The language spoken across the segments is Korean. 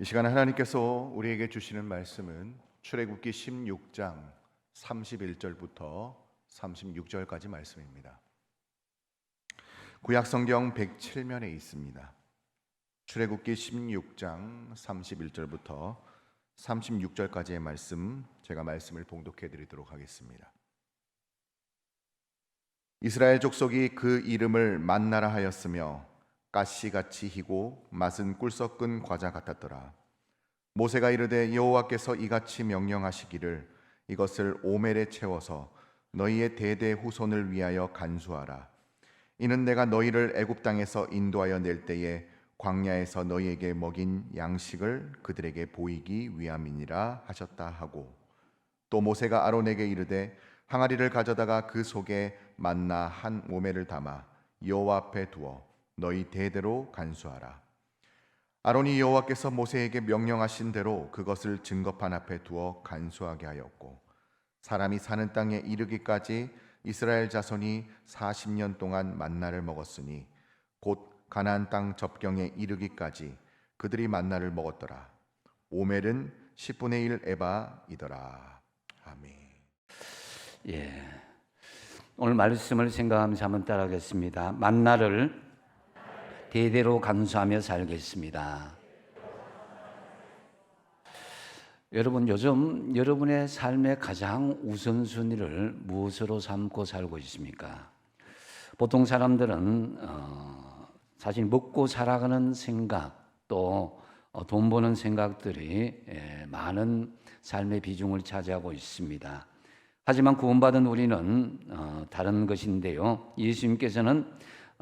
이 시간에 하나님께서 우리에게 주시는 말씀은 출애굽기 16장 31절부터 36절까지 말씀입니다. 구약성경 107면에 있습니다. 출애굽기 16장 31절부터 36절까지의 말씀, 제가 말씀을 봉독해 드리도록 하겠습니다. 이스라엘 족속이 그 이름을 만나라 하였으며 가시같이 희고 맛은 꿀 섞은 과자 같았더라. 모세가 이르되 여호와께서 이같이 명령하시기를 이것을 오멜에 채워서 너희의 대대 후손을 위하여 간수하라. 이는 내가 너희를 애굽 땅에서 인도하여 낼 때에 광야에서 너희에게 먹인 양식을 그들에게 보이기 위함이니라 하셨다 하고, 또 모세가 아론에게 이르되 항아리를 가져다가 그 속에 만나 한 오멜을 담아 여호와 앞에 두어 너희 대대로 간수하라. 아론이 여호와께서 모세에게 명령하신 대로 그것을 증거판 앞에 두어 간수하게 하였고, 사람이 사는 땅에 이르기까지 이스라엘 자손이 40년 동안 만나를 먹었으니 곧 가나안 땅 접경에 이르기까지 그들이 만나를 먹었더라. 오멜은 10분의 1 에바이더라. 아멘. 오늘 말씀을 생각하면서 한번 따라하겠습니다. 만나를 대대로 간수하며 살겠습니다. 여러분, 요즘 여러분의 삶의 가장 우선순위를 무엇으로 삼고 살고 있습니까? 보통 사람들은 사실 먹고 살아가는 생각, 또 돈 버는 생각들이 많은 삶의 비중을 차지하고 있습니다. 하지만 구원받은 우리는 다른 것인데요. 예수님께서는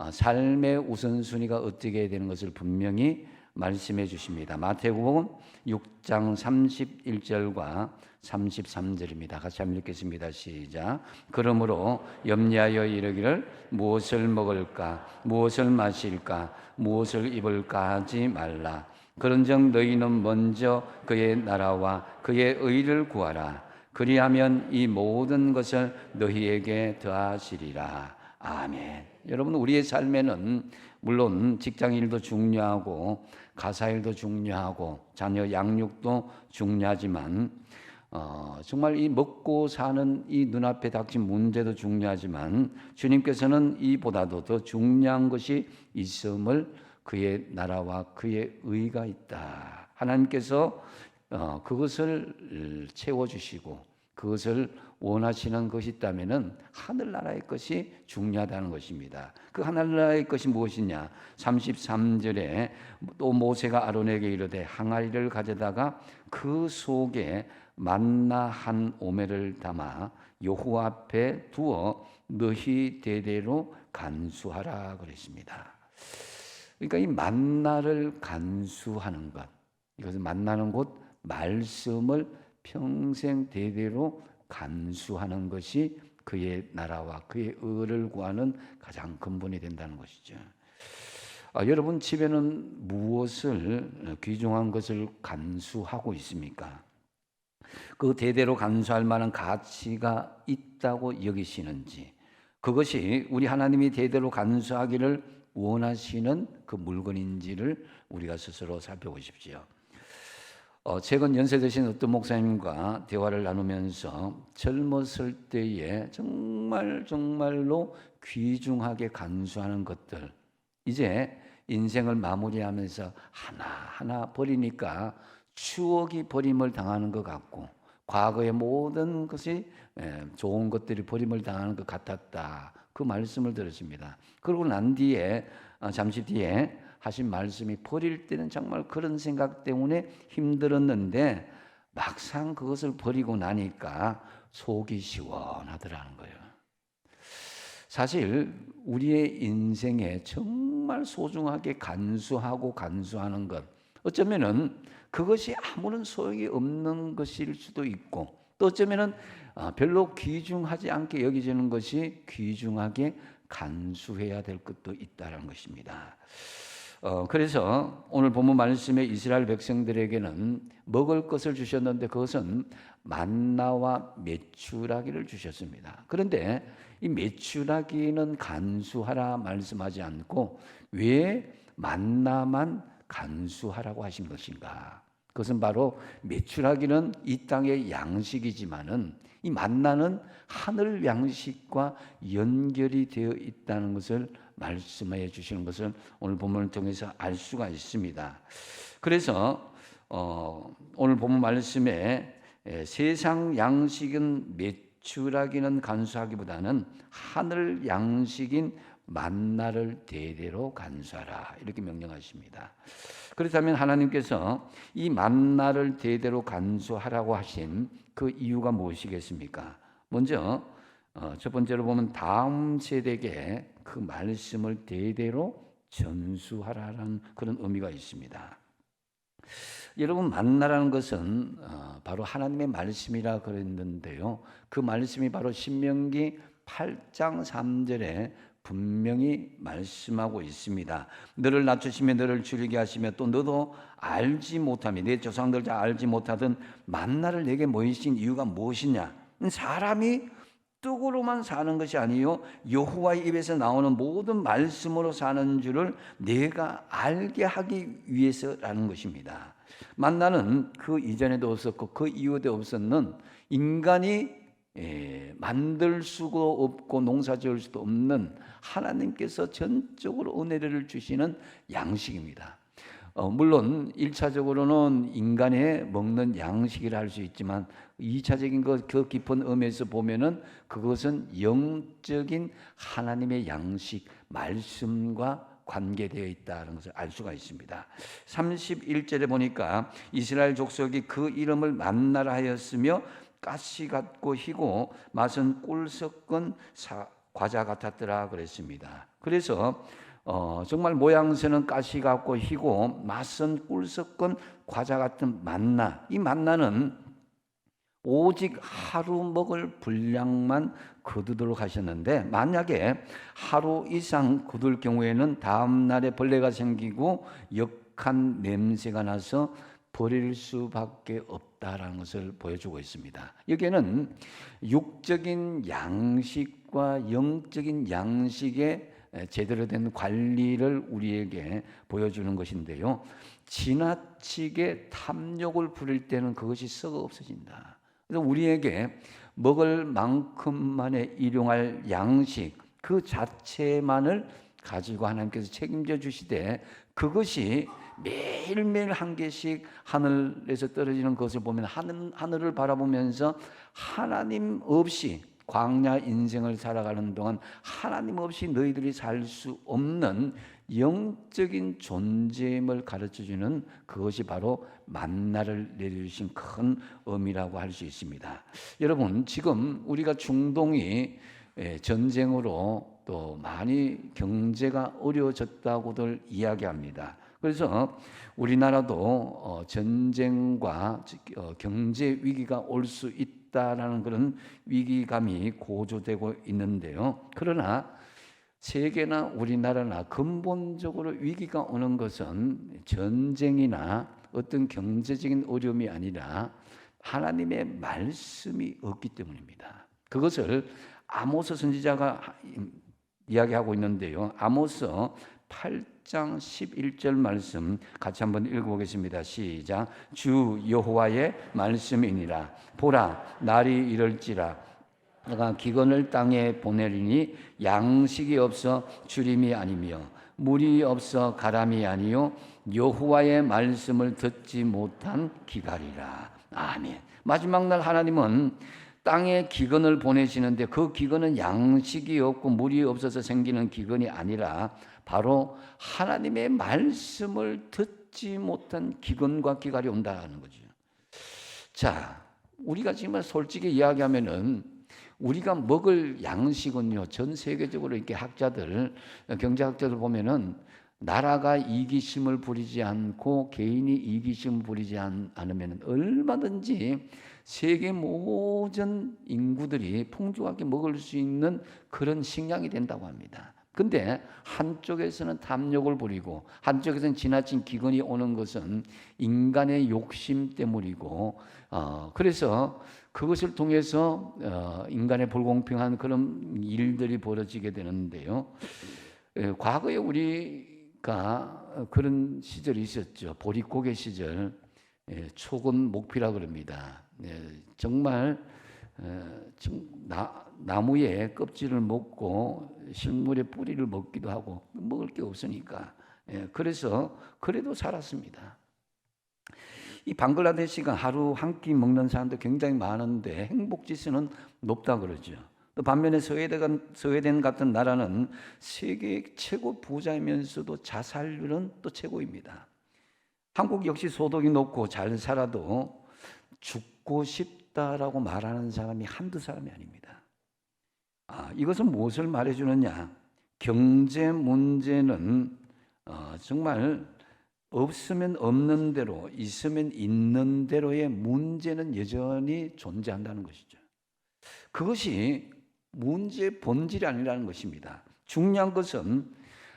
삶의 우선순위가 어떻게 해야 되는 것을 분명히 말씀해 주십니다. 마태복음 6장 31절과 33절입니다. 같이 한번 읽겠습니다. 시작. 그러므로 염려하여 이르기를 무엇을 먹을까, 무엇을 마실까, 무엇을 입을까 하지 말라. 그런즉 너희는 먼저 그의 나라와 그의 의를 구하라. 그리하면 이 모든 것을 너희에게 더하시리라. 아멘. 여러분, 우리의 삶에는 물론 직장일도 중요하고 가사일도 중요하고 자녀 양육도 중요하지만 정말 이 먹고 사는 이 눈앞에 닥친 문제도 중요하지만 주님께서는 이보다도 더 중요한 것이 있음을, 그의 나라와 그의 의가 있다. 하나님께서 그것을 채워주시고 그것을 원하시는 것이 있다면은 하늘나라의 것이 중요하다는 것입니다. 그 하늘나라의 것이 무엇이냐? 33절에 또 모세가 아론에게 이르되 항아리를 가져다가 그 속에 만나 한 오멜을 담아 여호와 앞에 두어 너희 대대로 간수하라 그랬습니다. 그러니까 이 만나를 간수하는 것, 이것은 만나는 곳 말씀을 평생 대대로 간수하는 것이 그의 나라와 그의 의를 구하는 가장 근본이 된다는 것이죠. 여러분 집에는 무엇을 귀중한 것을 간수하고 있습니까? 그 대대로 간수할 만한 가치가 있다고 여기시는지, 그것이 우리 하나님이 대대로 간수하기를 원하시는 그 물건인지를 우리가 스스로 살펴보십시오. 최근 연세 드신 어떤 목사님과 대화를 나누면서 젊었을 때에 정말로 귀중하게 간수하는 것들, 이제 인생을 마무리하면서 하나하나 버리니까 추억이 버림을 당하는 것 같고 과거의 모든 것이 좋은 것들이 버림을 당하는 것 같았다. 그 말씀을 들었습니다. 그러고 난 뒤에 잠시 뒤에 하신 말씀이 버릴 때는 정말 그런 생각 때문에 힘들었는데 막상 그것을 버리고 나니까 속이 시원하더라는 거예요. 사실 우리의 인생에 정말 소중하게 간수하는 것, 어쩌면은 그것이 아무런 소용이 없는 것일 수도 있고, 또 어쩌면은 별로 귀중하지 않게 여기지는 것이 귀중하게 간수해야 될 것도 있다는 것입니다. 그래서 오늘 본문 말씀에 이스라엘 백성들에게는 먹을 것을 주셨는데 그것은 만나와 메추라기를 주셨습니다. 그런데 이 메추라기는 간수하라 말씀하지 않고 왜 만나만 간수하라고 하신 것인가? 그것은 바로 메추라기는 이 땅의 양식이지만은 이 만나는 하늘 양식과 연결이 되어 있다는 것을 말씀해 주시는 것을 오늘 본문을 통해서 알 수가 있습니다. 그래서 오늘 본문 말씀에 세상 양식은 메추라기는 간수하기보다는 하늘 양식인 만나를 대대로 간수하라 이렇게 명령하십니다. 그렇다면 하나님께서 이 만나를 대대로 간수하라고 하신 그 이유가 무엇이겠습니까? 먼저 첫 번째로 보면 다음 세대에게 그 말씀을 대대로 전수하라는 그런 의미가 있습니다. 여러분 만나라는 것은 바로 하나님의 말씀이라 그랬는데요. 그 말씀이 바로 신명기 8장 3절에 분명히 말씀하고 있습니다. 너를 낮추시며 너를 줄이게 하시며 또 너도 알지 못하며 내 조상들 다 알지 못하던 만나를 내게 모이신 이유가 무엇이냐? 사람이 떡으로만 사는 것이 아니요 여호와의 입에서 나오는 모든 말씀으로 사는 줄을 내가 알게 하기 위해서라는 것입니다. 만나는 그 이전에도 없었고 그 이후에도 없었는 인간이 만들 수가 없고 농사 지을 수도 없는 하나님께서 전적으로 은혜를 주시는 양식입니다. 물론 1차적으로는 인간의 먹는 양식이라 할 수 있지만 2차적인 그 깊은 의미에서 보면은 그것은 영적인 하나님의 양식, 말씀과 관계되어 있다는 것을 알 수가 있습니다. 31절에 보니까 이스라엘 족속이 그 이름을 만나라 하였으며 가시 같고 희고 맛은 꿀 섞은 과자 같았더라 그랬습니다. 그래서 정말 모양새는 가시 같고 희고 맛은 꿀 섞은 과자 같은 만나. 이 만나는 오직 하루 먹을 분량만 거두도록 하셨는데 만약에 하루 이상 거둘 경우에는 다음 날에 벌레가 생기고 역한 냄새가 나서 버릴 수밖에 없다라는 것을 보여주고 있습니다. 여기에는 육적인 양식과 영적인 양식의 제대로 된 관리를 우리에게 보여주는 것인데요. 지나치게 탐욕을 부릴 때는 그것이 썩어 없어진다. 그래서 우리에게 먹을 만큼만의 일용할 양식 그 자체만을 가지고 하나님께서 책임져 주시되 그것이 매일매일 한 개씩 하늘에서 떨어지는 것을 보면 하늘을 바라보면서 하나님 없이 광야 인생을 살아가는 동안 하나님 없이 너희들이 살 수 없는 영적인 존재임을 가르쳐주는 그것이 바로 만나를 내려주신 큰 의미라고 할 수 있습니다. 여러분 지금 우리가 중동이 전쟁으로 또 많이 경제가 어려워졌다고들 이야기합니다. 그래서 우리나라도 전쟁과 경제 위기가 올 수 있다라는 그런 위기감이 고조되고 있는데요. 그러나 세계나 우리나라나 근본적으로 위기가 오는 것은 전쟁이나 어떤 경제적인 어려움이 아니라 하나님의 말씀이 없기 때문입니다. 그것을 아모스 선지자가 이야기하고 있는데요. 아모스 8장 11절 말씀 같이 한번 읽어보겠습니다. 시작. 주 여호와의 말씀이니라. 보라 날이 이럴지라 내가 기근을 땅에 보내리니 양식이 없어 주림이 아니며 물이 없어 가람이 아니요 여호와의 말씀을 듣지 못한 기갈이라. 아멘. 마지막 날 하나님은 땅에 기근을 보내시는데 그 기근은 양식이 없고 물이 없어서 생기는 기근이 아니라 바로 하나님의 말씀을 듣지 못한 기근과 기갈이 온다는 거죠. 자, 우리가 지금 솔직히 이야기하면은 우리가 먹을 양식은요, 전 세계적으로 이렇게 학자들, 경제학자들 보면은 나라가 이기심을 부리지 않고 개인이 이기심을 부리지 않으면 얼마든지 세계 모든 인구들이 풍족하게 먹을 수 있는 그런 식량이 된다고 합니다. 근데 한쪽에서는 탐욕을 부리고 한쪽에서는 지나친 기근이 오는 것은 인간의 욕심 때문이고 그래서 그것을 통해서 인간의 불공평한 그런 일들이 벌어지게 되는데요. 과거에 우리가 그런 시절이 있었죠. 보릿고개 시절. 초건 목피라 그럽니다. 정말 나무의 껍질을 먹고 식물의 뿌리를 먹기도 하고 먹을 게 없으니까 그래서 그래도 살았습니다. 이 방글라데시가 하루 한 끼 먹는 사람도 굉장히 많은데 행복지수는 높다 그러죠. 또 반면에 스웨덴 같은 나라는 세계 최고 부자이면서도 자살률은 또 최고입니다. 한국 역시 소득이 높고 잘 살아도 죽고 싶다라고 말하는 사람이 한두 사람이 아닙니다. 이것은 무엇을 말해주느냐? 경제 문제는 정말 없으면 없는 대로, 있으면 있는 대로의 문제는 여전히 존재한다는 것이죠. 그것이 문제의 본질이 아니라는 것입니다. 중요한 것은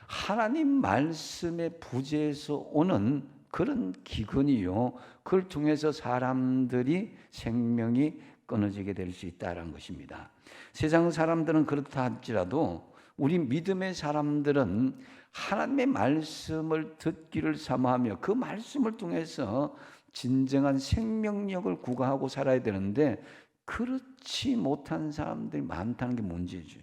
하나님 말씀의 부재에서 오는 그런 기근이요, 그걸 통해서 사람들이 생명이 끊어지게 될 수 있다는 것입니다. 세상 사람들은 그렇다 할지라도 우리 믿음의 사람들은 하나님의 말씀을 듣기를 사모하며 그 말씀을 통해서 진정한 생명력을 구가하고 살아야 되는데 그렇지 못한 사람들이 많다는 게 문제죠.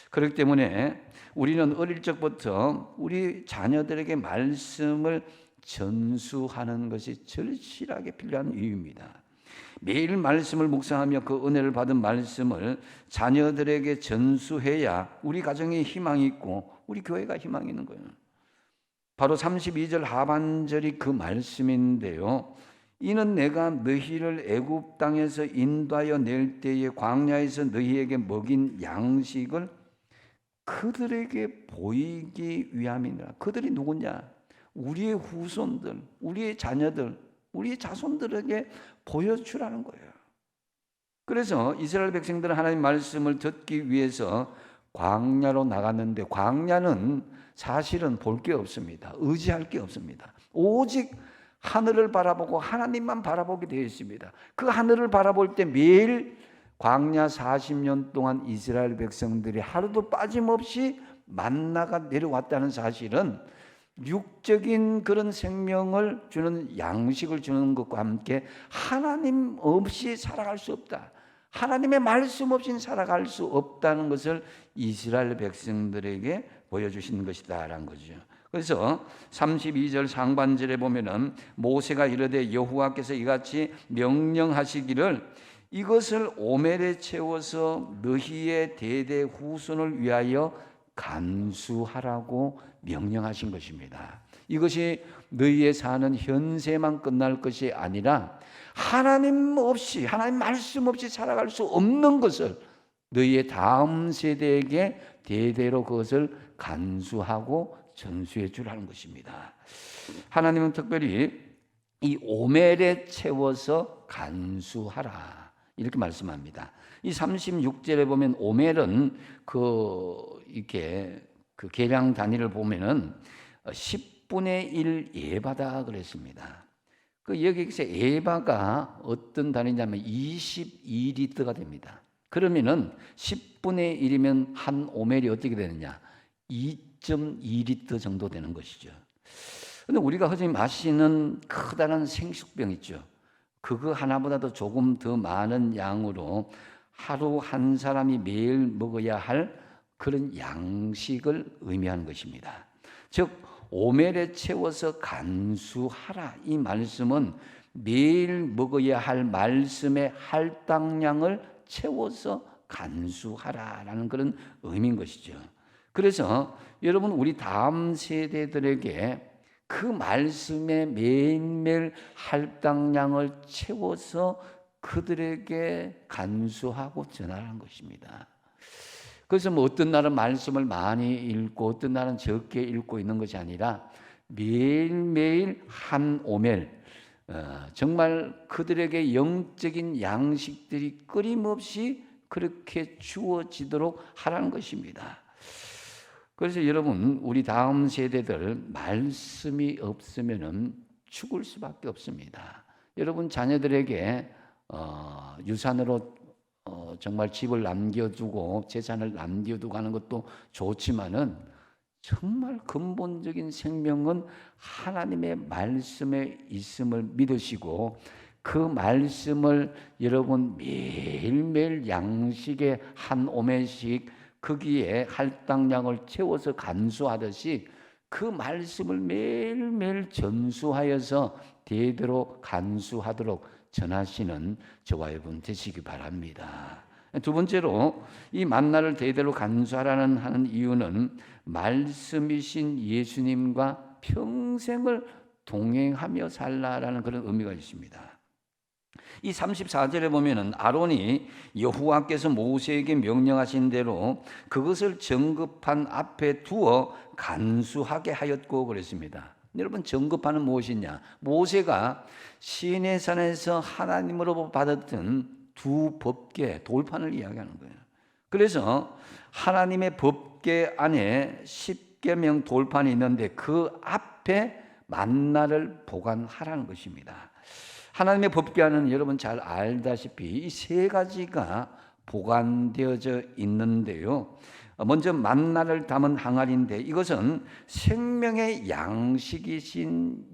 그렇기 때문에 우리는 어릴 적부터 우리 자녀들에게 말씀을 전수하는 것이 절실하게 필요한 이유입니다. 매일 말씀을 묵상하며 그 은혜를 받은 말씀을 자녀들에게 전수해야 우리 가정에 희망이 있고 우리 교회가 희망이 있는 거예요. 바로 32절 하반절이 그 말씀인데요. 이는 내가 너희를 애굽 땅에서 인도하여 낼 때에 광야에서 너희에게 먹인 양식을 그들에게 보이기 위함이니라. 그들이 누구냐? 우리의 후손들, 우리의 자녀들, 우리의 자손들에게 보여주라는 거예요. 그래서 이스라엘 백성들은 하나님 말씀을 듣기 위해서 광야로 나갔는데 광야는 사실은 볼 게 없습니다. 의지할 게 없습니다. 오직 하늘을 바라보고 하나님만 바라보게 되어 있습니다. 그 하늘을 바라볼 때 매일 광야 40년 동안 이스라엘 백성들이 하루도 빠짐없이 만나가 내려왔다는 사실은 육적인 그런 생명을 주는 양식을 주는 것과 함께 하나님 없이 살아갈 수 없다. 하나님의 말씀 없이는 살아갈 수 없다는 것을 이스라엘 백성들에게 보여주신 것이다라는 거죠. 그래서 32절 상반절에 보면은 모세가 이르되 여호와께서 이같이 명령하시기를 이것을 오멜에 채워서 너희의 대대 후손을 위하여 간수하라고 명령하신 것입니다. 이것이 너희의 사는 현세만 끝날 것이 아니라 하나님 없이, 하나님 말씀 없이 살아갈 수 없는 것을 너희의 다음 세대에게 대대로 그것을 간수하고 전수해 주라는 것입니다. 하나님은 특별히 이 오멜에 채워서 간수하라 이렇게 말씀합니다. 이 36절에 보면 오멜은 이렇게 그 계량 단위를 보면은 10분의 1 에바다 그랬습니다. 여기서 에바가 어떤 단위냐면 22리터가 됩니다. 그러면은 10분의 1이면 한 오멜이 어떻게 되느냐? 2.2리터 정도 되는 것이죠. 근데 우리가 흔히 마시는 커다란 생수병 있죠. 그거 하나보다도 조금 더 많은 양으로 하루 한 사람이 매일 먹어야 할 그런 양식을 의미하는 것입니다. 즉 오멜에 채워서 간수하라 이 말씀은 매일 먹어야 할 말씀의 할당량을 채워서 간수하라라는 그런 의미인 것이죠. 그래서 여러분 우리 다음 세대들에게 그 말씀의 매일매일 할당량을 채워서 그들에게 간수하고 전하라는 것입니다. 그래서 어떤 날은 말씀을 많이 읽고 어떤 날은 적게 읽고 있는 것이 아니라 매일매일 한 오멜 정말 그들에게 영적인 양식들이 끊임없이 그렇게 주어지도록 하라는 것입니다. 그래서 여러분 우리 다음 세대들 말씀이 없으면은 죽을 수밖에 없습니다. 여러분 자녀들에게 유산으로 정말 집을 남겨두고 재산을 남겨두고 하는 것도 좋지만은 정말 근본적인 생명은 하나님의 말씀에 있음을 믿으시고 그 말씀을 여러분 매일매일 양식의 한 오매씩 거기에 할당량을 채워서 간수하듯이 그 말씀을 매일매일 전수하여서 대대로 간수하도록 전하시는 저와 여러분 되시기 바랍니다. 두 번째로 이 만나를 대대로 간수하라는 하는 이유는 말씀이신 예수님과 평생을 동행하며 살라라는 그런 의미가 있습니다. 이 34절에 보면은 아론이 여호와께서 모세에게 명령하신 대로 그것을 정급판 앞에 두어 간수하게 하였고 그랬습니다. 여러분, 정급판은 무엇이냐? 모세가 시내산에서 하나님으로부터 받았던 두 법궤, 돌판을 이야기하는 거예요. 그래서 하나님의 법궤 안에 십계명 돌판이 있는데 그 앞에 만나를 보관하라는 것입니다. 하나님의 법궤 안에는 여러분 잘 알다시피 이 세 가지가 보관되어져 있는데요. 먼저 만나를 담은 항아리인데 이것은 생명의 양식이신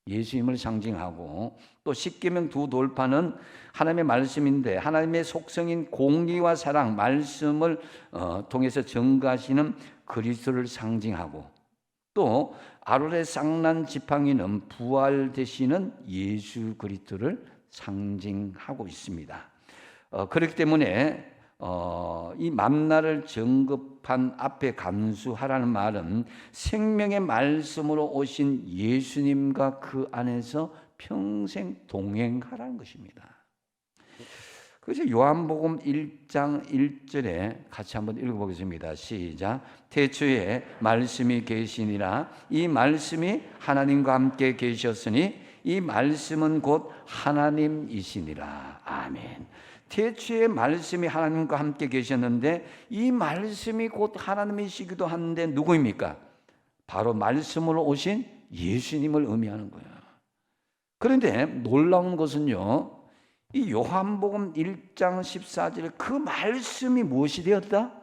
예수님을 상징하고, 또 십계명 두 돌판은 하나님의 말씀인데 하나님의 속성인 공의와 사랑, 말씀을 통해서 증거하시는 그리스도를 상징하고, 또 아론의 쌍난 지팡이는 부활 되시는 예수 그리스도를 상징하고 있습니다. 그렇기 때문에 이 만나를 정급한 앞에 간수하라는 말은 생명의 말씀으로 오신 예수님과 그 안에서 평생 동행하라는 것입니다. 그래서 요한복음 1장 1절에 같이 한번 읽어보겠습니다. 시작. 태초에 말씀이 계시니라. 이 말씀이 하나님과 함께 계셨으니 이 말씀은 곧 하나님이시니라. 아멘. 태초에 말씀이 하나님과 함께 계셨는데 이 말씀이 곧 하나님이시기도 한데 누구입니까? 바로 말씀으로 오신 예수님을 의미하는 거예요. 그런데 놀라운 것은요, 이 요한복음 1장 14절에 그 말씀이 무엇이 되었다?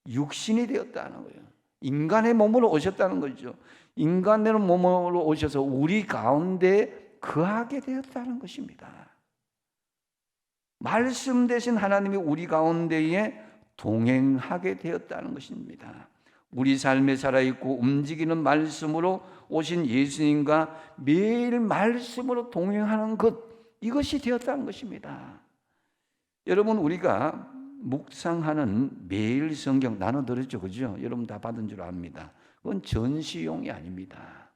육신이 되었다는 거예요. 인간의 몸으로 오셨다는 거죠. 인간의 몸으로 오셔서 우리 가운데 거하게 되었다는 것입니다. 말씀 대신 하나님이 우리 가운데에 동행하게 되었다는 것입니다. 우리 삶에 살아있고 움직이는 말씀으로 오신 예수님과 매일 말씀으로 동행하는 것, 이것이 되었다는 것입니다. 여러분, 우리가 묵상하는 매일 성경 나눠 들었죠, 그죠? 여러분 다 받은 줄 압니다. 그건 전시용이 아닙니다.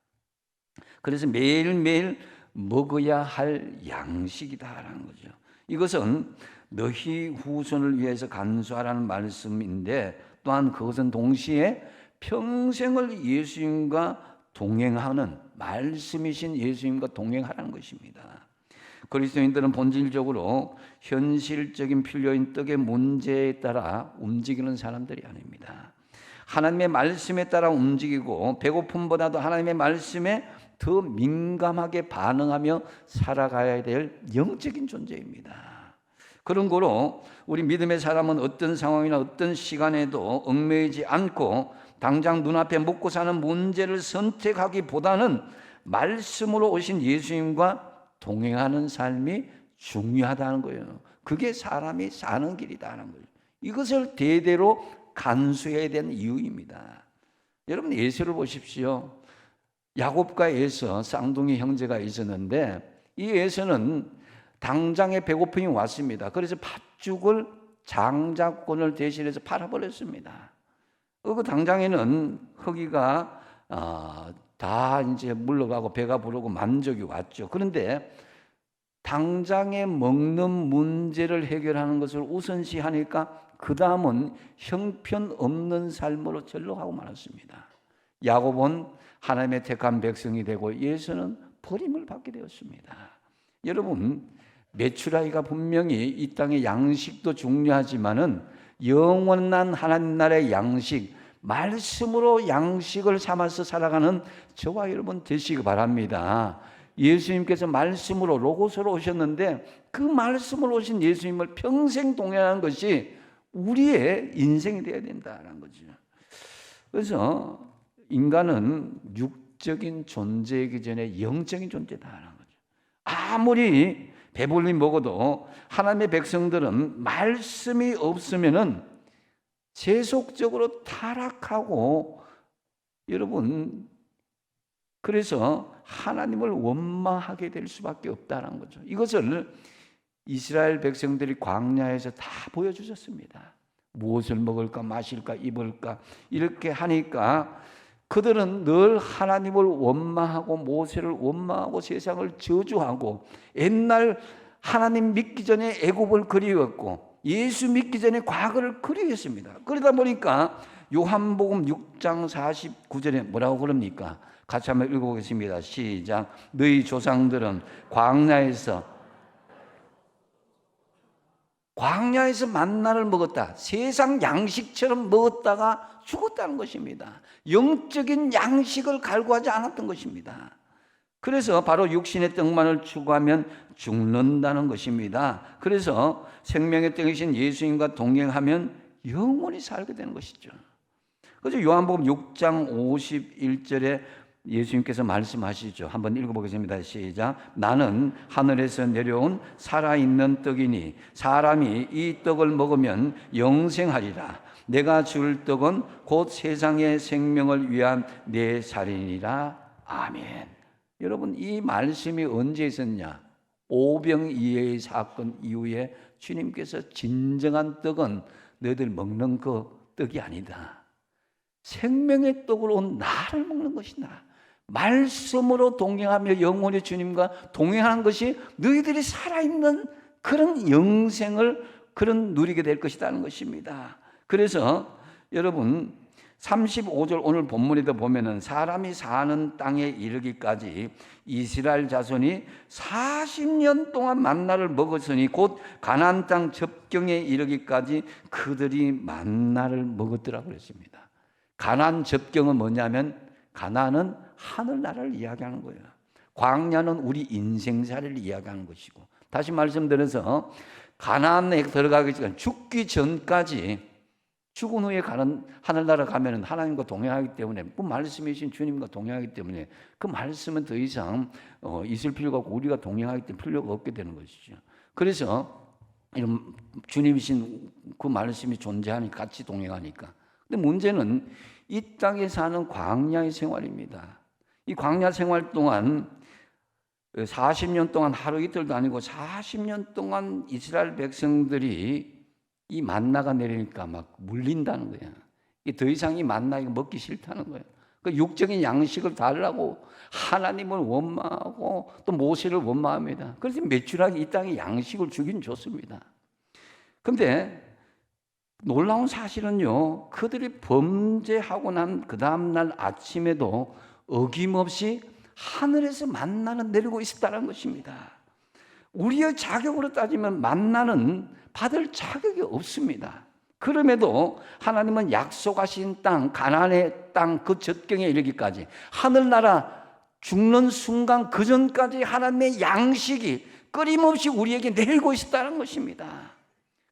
그래서 매일매일 먹어야 할 양식이다라는 거죠. 이것은 너희 후손을 위해서 간수하라는 말씀인데, 또한 그것은 동시에 평생을 예수님과 동행하는, 말씀이신 예수님과 동행하라는 것입니다. 그리스도인들은 본질적으로 현실적인 필요인 떡의 문제에 따라 움직이는 사람들이 아닙니다. 하나님의 말씀에 따라 움직이고 배고픔보다도 하나님의 말씀에 더 민감하게 반응하며 살아가야 될 영적인 존재입니다. 그런 거로 우리 믿음의 사람은 어떤 상황이나 어떤 시간에도 얽매이지 않고 당장 눈앞에 먹고 사는 문제를 선택하기보다는 말씀으로 오신 예수님과 동행하는 삶이 중요하다는 거예요. 그게 사람이 사는 길이다는 거예요. 이것을 대대로 간수해야 되는 이유입니다. 여러분, 예수를 보십시오. 야곱과 에서 쌍둥이 형제가 있었는데 이 에서는 당장에 배고픔이 왔습니다. 그래서 팥죽을 장자권을 대신해서 팔아버렸습니다. 그 당장에는 허기가 다 이제 물러가고 배가 부르고 만족이 왔죠. 그런데 당장에 먹는 문제를 해결하는 것을 우선시하니까 그 다음은 형편없는 삶으로 전락하고 말았습니다. 야곱은 하나님의 택한 백성이 되고 예수는 버림을 받게 되었습니다. 여러분, 메추라기가 분명히 이 땅의 양식도 중요하지만은 영원한 하나님 나라의 양식, 말씀으로 양식을 삼아서 살아가는 저와 여러분 되시기 바랍니다. 예수님께서 말씀으로 로고스로 오셨는데 그 말씀으로 오신 예수님을 평생 동행하는 것이 우리의 인생이 되어야 된다는 거죠. 그래서 인간은 육적인 존재이기 전에 영적인 존재다라는 거죠. 아무리 배불리 먹어도 하나님의 백성들은 말씀이 없으면은 계속적으로 타락하고, 여러분, 그래서 하나님을 원망하게 될 수밖에 없다는 거죠. 이것을 이스라엘 백성들이 광야에서 다 보여주셨습니다. 무엇을 먹을까 마실까 입을까 이렇게 하니까 그들은 늘 하나님을 원망하고 모세를 원망하고 세상을 저주하고, 옛날 하나님 믿기 전에 애굽을 그리웠고 예수 믿기 전에 과거를 그리웠습니다. 그러다 보니까 요한복음 6장 49절에 뭐라고 그럽니까? 같이 한번 읽어보겠습니다. 시작. 너희 조상들은 광야에서 만나를 먹었다. 세상 양식처럼 먹었다가 죽었다는 것입니다. 영적인 양식을 갈구하지 않았던 것입니다. 그래서 바로 육신의 떡만을 추구하면 죽는다는 것입니다. 그래서 생명의 떡이신 예수님과 동행하면 영원히 살게 되는 것이죠. 그래서 요한복음 6장 51절에 예수님께서 말씀하시죠. 한번 읽어보겠습니다. 시작. 나는 하늘에서 내려온 살아있는 떡이니 사람이 이 떡을 먹으면 영생하리라. 내가 줄 떡은 곧 세상의 생명을 위한 내 살이니라. 아멘. 여러분, 이 말씀이 언제 있었냐? 오병이어의 사건 이후에 주님께서 진정한 떡은 너희들 먹는 그 떡이 아니다. 생명의 떡으로 온 나를 먹는 것이다. 말씀으로 동행하며 영원히 주님과 동행하는 것이 너희들이 살아있는 그런 영생을 그런 누리게 될 것이라는 것입니다. 그래서 여러분 35절 오늘 본문에도 보면은 사람이 사는 땅에 이르기까지 이스라엘 자손이 40년 동안 만나를 먹었으니 곧 가나안 땅 접경에 이르기까지 그들이 만나를 먹었더라고 그랬습니다. 가나안 접경은 뭐냐면 가나안은 하늘나라를 이야기하는 거예요. 광야는 우리 인생살이를 이야기하는 것이고, 다시 말씀드려서 가나안에 들어가기 전 죽기 전까지 죽은 후에 가는 하늘나라 가면은 하나님과 동행하기 때문에 그 말씀이신 주님과 동행하기 때문에 그 말씀은 더 이상 있을 필요가 없고 우리가 동행하기 때문에 필요가 없게 되는 것이죠. 그래서 이런 주님이신 그 말씀이 존재하니 같이 동행하니까. 근데 문제는 이 땅에 사는 광야의 생활입니다. 이 광야 생활 동안 40년 동안 하루 이틀도 아니고 40년 동안 이스라엘 백성들이 이 만나가 내리니까 막 물린다는 거야. 더 이상 이 만나 이거 먹기 싫다는 거야. 그 육적인 양식을 달라고 하나님을 원망하고 또 모세를 원망합니다. 그래서 매출하게 이 땅에 양식을 주긴 줬습니다. 그런데 놀라운 사실은요, 그들이 범죄하고 난 그 다음날 아침에도 어김없이 하늘에서 만나는 내리고 있었다는 것입니다. 우리의 자격으로 따지면 만나는 받을 자격이 없습니다. 그럼에도 하나님은 약속하신 땅, 가나안의 땅 그 젖경에 이르기까지 하늘나라 죽는 순간 그 전까지 하나님의 양식이 끊임없이 우리에게 내리고 있었다는 것입니다.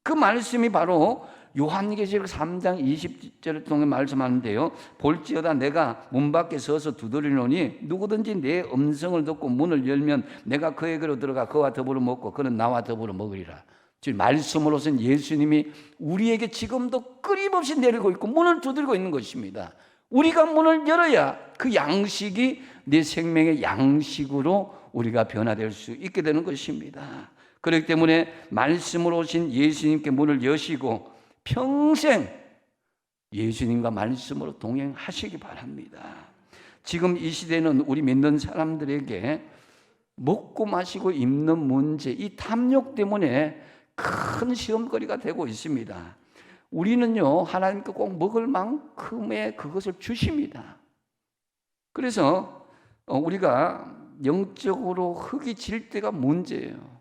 그 말씀이 바로 요한계시록 3장 20절을 통해 말씀하는데요. 볼지어다 내가 문 밖에 서서 두드리노니 누구든지 내 음성을 듣고 문을 열면 내가 그에게로 들어가 그와 더불어 먹고 그는 나와 더불어 먹으리라. 즉 말씀으로서는 예수님이 우리에게 지금도 끊임없이 내리고 있고 문을 두드리고 있는 것입니다. 우리가 문을 열어야 그 양식이 내 생명의 양식으로 우리가 변화될 수 있게 되는 것입니다. 그렇기 때문에 말씀으로 오신 예수님께 문을 여시고 평생 예수님과 말씀으로 동행하시기 바랍니다. 지금 이 시대는 우리 믿는 사람들에게 먹고 마시고 입는 문제, 이 탐욕 때문에 큰 시험거리가 되고 있습니다. 우리는요, 하나님께 꼭 먹을 만큼의 그것을 주십니다. 그래서 우리가 영적으로 흙이 질 때가 문제예요.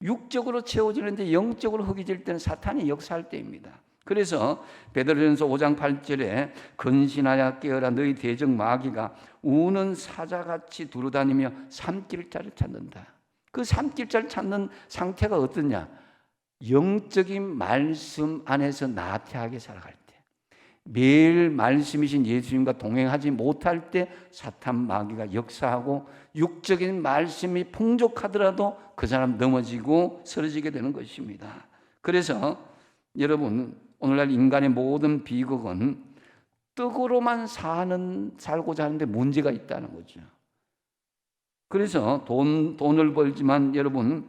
육적으로 채워지는데 영적으로 흙이 질 때는 사탄이 역사할 때입니다. 그래서 베드로전서 5장 8절에 근신하여 깨어라 너희 대적 마귀가 우는 사자같이 두루다니며 삼킬자를 찾는다. 그 삼킬자를 찾는 상태가 어떠냐? 영적인 말씀 안에서 나태하게 살아갈 때, 매일 말씀이신 예수님과 동행하지 못할 때 사탄 마귀가 역사하고 육적인 말씀이 풍족하더라도 그 사람 넘어지고 쓰러지게 되는 것입니다. 그래서 여러분, 오늘날 인간의 모든 비극은 떡으로만 살고자 하는데 문제가 있다는 거죠. 그래서 돈을 벌지만 여러분,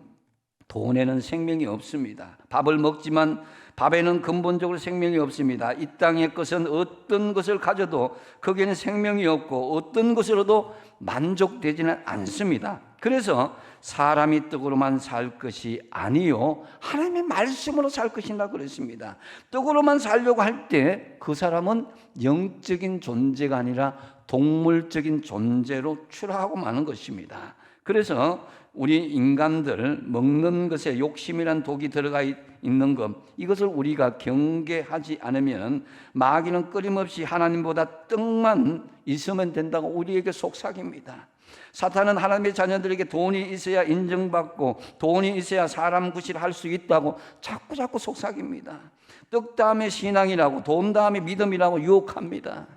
돈에는 생명이 없습니다. 밥을 먹지만 밥에는 근본적으로 생명이 없습니다. 이 땅의 것은 어떤 것을 가져도 거기에는 생명이 없고 어떤 것으로도 만족되지는 않습니다. 그래서 사람이 떡으로만 살 것이 아니요 하나님의 말씀으로 살 것이라 그랬습니다. 떡으로만 살려고 할 때 그 사람은 영적인 존재가 아니라 동물적인 존재로 추락하고 마는 것입니다. 그래서 우리 인간들 먹는 것에 욕심이란 독이 들어가 있는 것, 이것을 우리가 경계하지 않으면 마귀는 끊임없이 하나님보다 떡만 있으면 된다고 우리에게 속삭입니다. 사탄은 하나님의 자녀들에게 돈이 있어야 인정받고 돈이 있어야 사람 구실을 할 수 있다고 자꾸 속삭입니다. 떡 다음에 신앙이라고, 돈 다음에 믿음이라고 유혹합니다.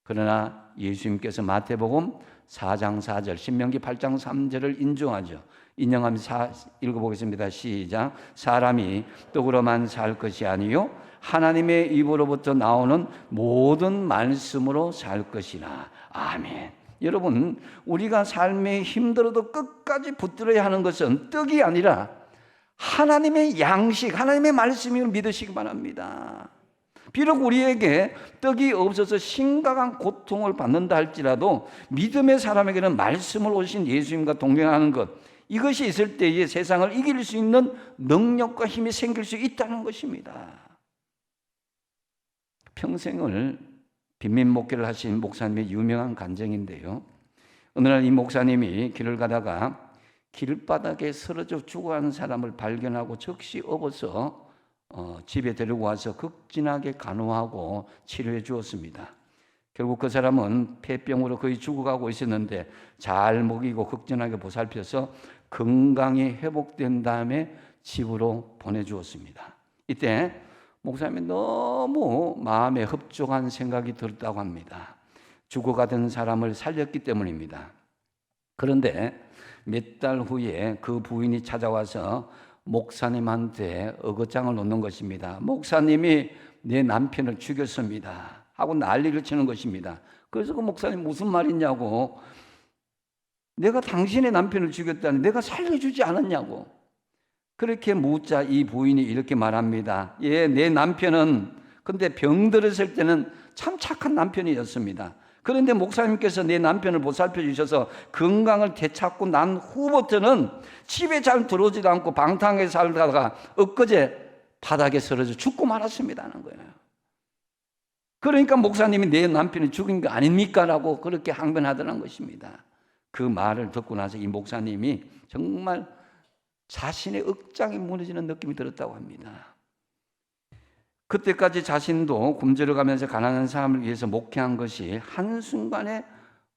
그러나 예수님께서 마태복음 4장 4절, 신명기 8장 3절을 인정하죠. 인용하면서 읽어보겠습니다. 시작. 사람이 떡으로만 살 것이 아니요 하나님의 입으로부터 나오는 모든 말씀으로 살 것이라. 아멘. 여러분, 우리가 삶에 힘들어도 끝까지 붙들어야 하는 것은 떡이 아니라 하나님의 양식, 하나님의 말씀을 믿으시기 바랍니다. 비록 우리에게 떡이 없어서 심각한 고통을 받는다 할지라도 믿음의 사람에게는 말씀을 오신 예수님과 동행하는 것, 이것이 있을 때에 세상을 이길 수 있는 능력과 힘이 생길 수 있다는 것입니다. 평생을 빈민 목회를 하신 목사님의 유명한 간증인데요, 어느 날 이 목사님이 길을 가다가 길바닥에 쓰러져 죽어가는 사람을 발견하고 즉시 업어서 집에 데리고 와서 극진하게 간호하고 치료해 주었습니다. 결국 그 사람은 폐병으로 거의 죽어가고 있었는데 잘 먹이고 극진하게 보살펴서 건강이 회복된 다음에 집으로 보내주었습니다. 이때 목사님이 너무 마음에 흡족한 생각이 들었다고 합니다. 죽어가던 사람을 살렸기 때문입니다. 그런데 몇 달 후에 그 부인이 찾아와서 목사님한테 어거장을 놓는 것입니다. 목사님이 내 남편을 죽였습니다 하고 난리를 치는 것입니다. 그래서 그 목사님 무슨 말이냐고, 내가 당신의 남편을 죽였다니 내가 살려주지 않았냐고. 그렇게 묻자 이 부인이 이렇게 말합니다. 예, 내 남편은 근데 병들었을 때는 참 착한 남편이었습니다. 그런데 목사님께서 내 남편을 보살펴 주셔서 건강을 되찾고 난 후부터는 집에 잘 들어오지도 않고 방탕하게 살다가 엊그제 바닥에 쓰러져 죽고 말았습니다 하는 거예요. 그러니까 목사님이 내 남편이 죽인 거 아닙니까? 라고 그렇게 항변하더란 것입니다. 그 말을 듣고 나서 이 목사님이 정말 자신의 억장이 무너지는 느낌이 들었다고 합니다. 그때까지 자신도 굶주려가면서 가난한 사람을 위해서 목회한 것이 한순간에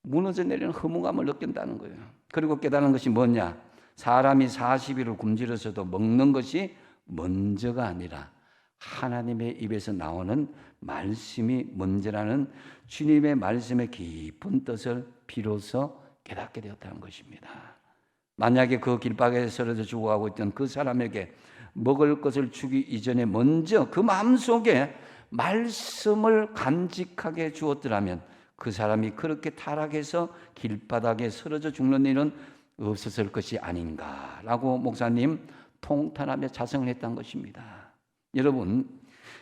무너져 내리는 허무감을 느낀다는 거예요. 그리고 깨달은 것이 뭐냐? 사람이 40일을 굶주려서도 먹는 것이 먼저가 아니라 하나님의 입에서 나오는 말씀이 먼저라는 주님의 말씀의 깊은 뜻을 비로소 깨닫게 되었다는 것입니다. 만약에 그 길바닥에 쓰러져 죽어가고 있던 그 사람에게 먹을 것을 주기 이전에 먼저 그 마음속에 말씀을 간직하게 주었더라면 그 사람이 그렇게 타락해서 길바닥에 쓰러져 죽는 일은 없었을 것이 아닌가라고 목사님 통탄하며 자성을 했던 것입니다. 여러분,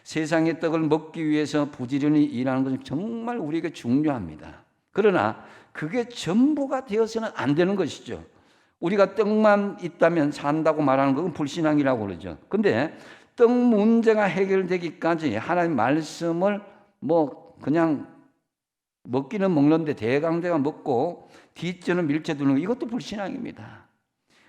세상의 떡을 먹기 위해서 부지런히 일하는 것은 정말 우리에게 중요합니다. 그러나 그게 전부가 되어서는 안 되는 것이죠. 우리가 떡만 있다면 산다고 말하는 건 불신앙이라고 그러죠. 근데 떡 문제가 해결되기까지 하나님 말씀을 그냥 먹기는 먹는데 대강대강 먹고 뒷전을 밀쳐두는 거, 이것도 불신앙입니다.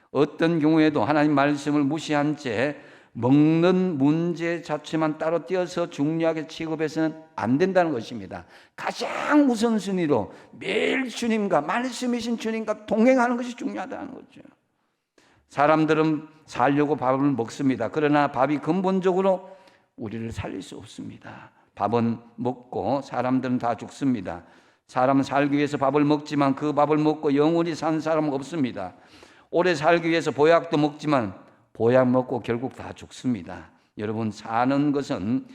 어떤 경우에도 하나님 말씀을 무시한 채 먹는 문제 자체만 따로 띄어서 중요하게 취급해서는 안 된다는 것입니다. 가장 우선순위로 매일 주님과 말씀이신 주님과 동행하는 것이 중요하다는 거죠. 사람들은 살려고 밥을 먹습니다. 그러나 밥이 근본적으로 우리를 살릴 수 없습니다. 밥은 먹고 사람들은 다 죽습니다. 사람은 살기 위해서 밥을 먹지만 그 밥을 먹고 영원히 산 사람은 없습니다. 오래 살기 위해서 보약도 먹지만 보약 먹고 결국 다 죽습니다. 여러분, 사는 것은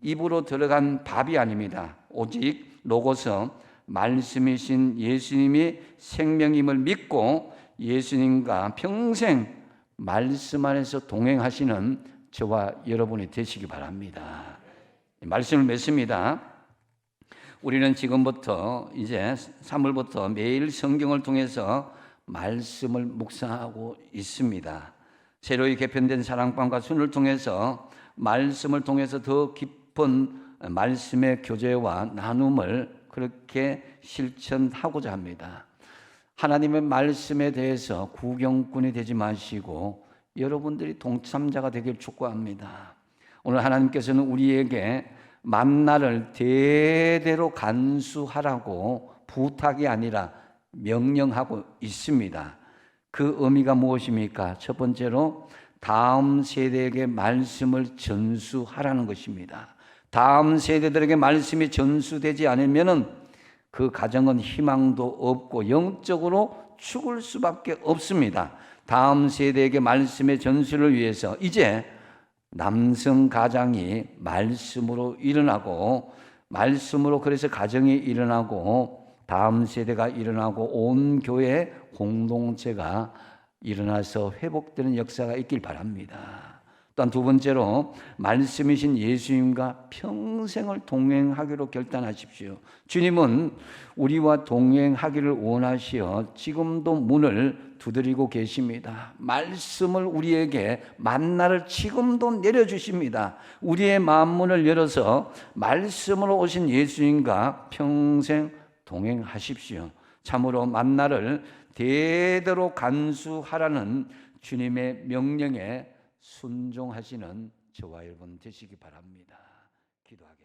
입으로 들어간 밥이 아닙니다. 오직 로고스 말씀이신 예수님이 생명임을 믿고 예수님과 평생 말씀 안에서 동행하시는 저와 여러분이 되시기 바랍니다. 말씀을 맺습니다. 우리는 지금부터 이제 3월부터 매일 성경을 통해서 말씀을 묵상하고 있습니다. 새로이 개편된 사랑방과 순을 통해서 말씀을 통해서 더 깊은 말씀의 교제와 나눔을 그렇게 실천하고자 합니다. 하나님의 말씀에 대해서 구경꾼이 되지 마시고 여러분들이 동참자가 되길 축복합니다. 오늘 하나님께서는 우리에게 만나를 대대로 간수하라고 부탁이 아니라 명령하고 있습니다. 그 의미가 무엇입니까? 첫 번째로 다음 세대에게 말씀을 전수하라는 것입니다. 다음 세대들에게 말씀이 전수되지 않으면 그 가정은 희망도 없고 영적으로 죽을 수밖에 없습니다. 다음 세대에게 말씀의 전수를 위해서 이제 남성 가장이 말씀으로 일어나고 말씀으로 그래서 가정이 일어나고 다음 세대가 일어나고 온 교회 공동체가 일어나서 회복되는 역사가 있길 바랍니다. 또한 두 번째로 말씀이신 예수님과 평생을 동행하기로 결단하십시오. 주님은 우리와 동행하기를 원하시어 지금도 문을 두드리고 계십니다. 말씀을 우리에게 만나를 지금도 내려주십니다. 우리의 마음문을 열어서 말씀으로 오신 예수님과 평생 동행하십시오. 참으로 만나를 대대로 간수하라는 주님의 명령에 순종하시는 저와 여러분 되시기 바랍니다. 기도하겠습니다.